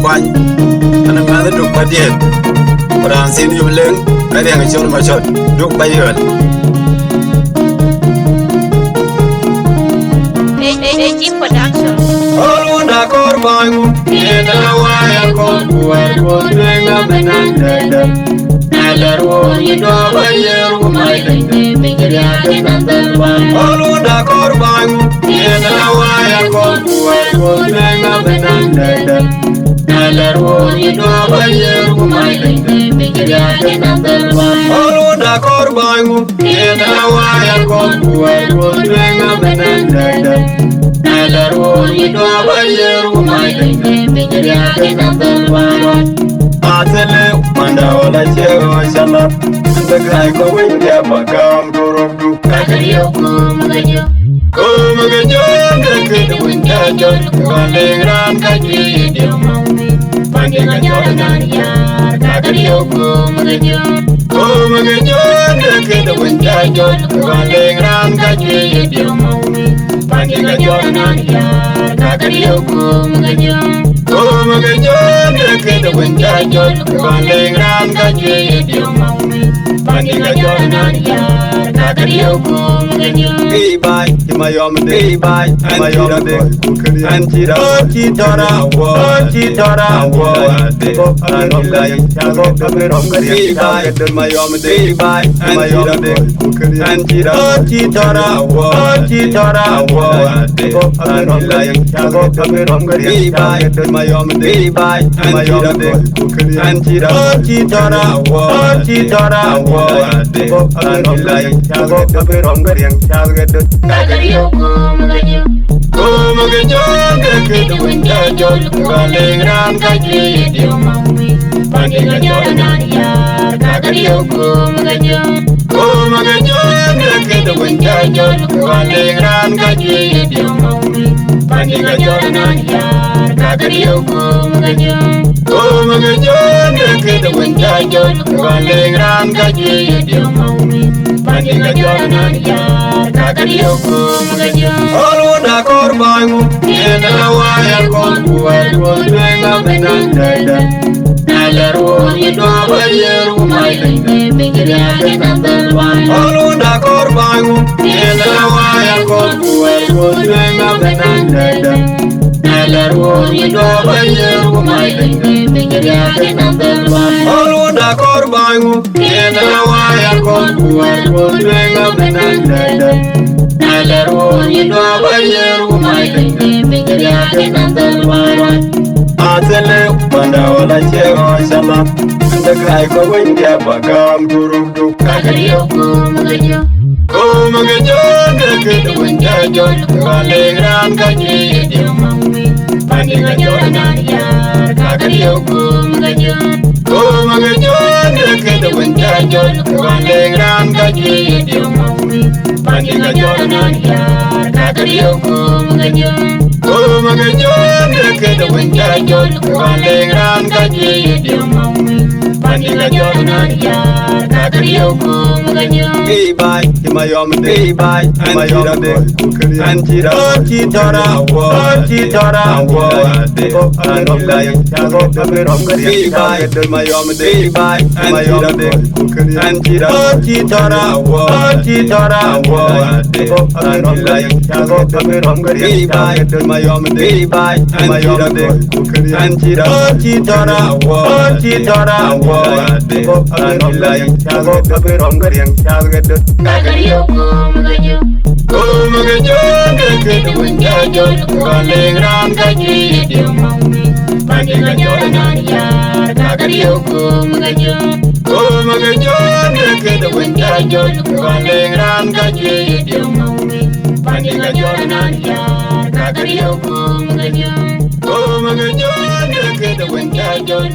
quanh anh mang được ba tiền và đang xin dùng lớn cái đèn cái chôn mà chọn lúc bay rồi Deji Production. Aluna korbangu ina waya korbuar kodrenga benandada Alarwo yido bayeru maidenge bingirya kenandalwan Aluna korbangu ina waya korbuar kodrenga benandada Alarwo yido bayeru maidenge bingirya kenandalwan Aluna korbangu ina waya korbuar kodrenga benandada Alarwo yido bayeru maidenge bingirya kenandalwan Atele manda wala chero shala Ndakai ko winja bakam dorobdu Kagariyo kumagayo. Kumagayo ndeke winja jot Kalengran kaji dio Maumi. Pandega jodan yar. Kagariyo kumagayo. Kumagayo ndeke winja jot Kalengran kaji dio Maumi. Pandega jodan yar. Kagariyo kumagayo. Kumagayo ndeke winja jot Kalengran kaji dio Maumi. Pandega jodan yar. Kagariyo kumagayo. Ibai, imayom de ibai, imayom de Antira, Chitara, Chitara, Anolai, Ibai, imayom de ibai, imayom de Antira, Chitara, Chitara, Anolai, Ibai, imayom de ibai, imayom de Antira, Chitara, Chitara, Anolai, Kagariyo kumagayo. Kumagayo ndeke winja jot Kalengran kaji dio Maumi. Pandega jodan yar. Kagariyo kumagayo. Kumagayo ndeke winja jot Kalengran kaji dio Maumi. Pandega jodan yar. Kagariyo kumagayo. Kumagayo ndeke winja jot Kalengran kaji dio Maumi. Pandega jodan yar. Kagariyo kumagayo. Aluna korbangu ina waya korbuar kodrenga benandada Alarwo yido bayeru maidenge bingirya kenandalwan Aluna korbangu ina waya korbuar kodrenga benandada Alarwo yido bayeru maidenge bingirya kenandalwan Aluna korbangu ina waya korbuar kodrenga benandada Alarwo yido bayeru maidenge bingirya kenandalwan Atele manda wala chero shala Ndakai ko winja bakam durubdu Kagariyo kumagayo. Kumagayo ndeke winja jot Kalengran kaji dio Maumi. Pandega jodan yar. Kagariyo kumagayo. Kumagayo ndeke winja jot Kalengran kaji dio Maumi. Pandega jodan yar. Kagariyo kumagayo. Kumagayo ndeke winja jot Kalengran kaji dio Maumi. Pandega jodan yar. Kagariyo kumagayo. Ibai, imayom de ibai, imayom de Antira, Chitara, Chitara, Anolai, Ibai, imayom de ibai, imayom de Antira, Chitara, Chitara, Anolai, Ibai, imayom de ibai, imayom de Antira, Chitara, Chitara, Anolai, Kagariyo kumagayo. Kumagayo ndeke winja jot Kalengran kaji dio Maumi. Pandega jodan yar. Kagariyo kumagayo. Kumagayo ndeke winja jot Kalengran kaji dio Maumi. Pandega jodan yar. Kagariyo kumagayo. Kumagayo ndeke winja jot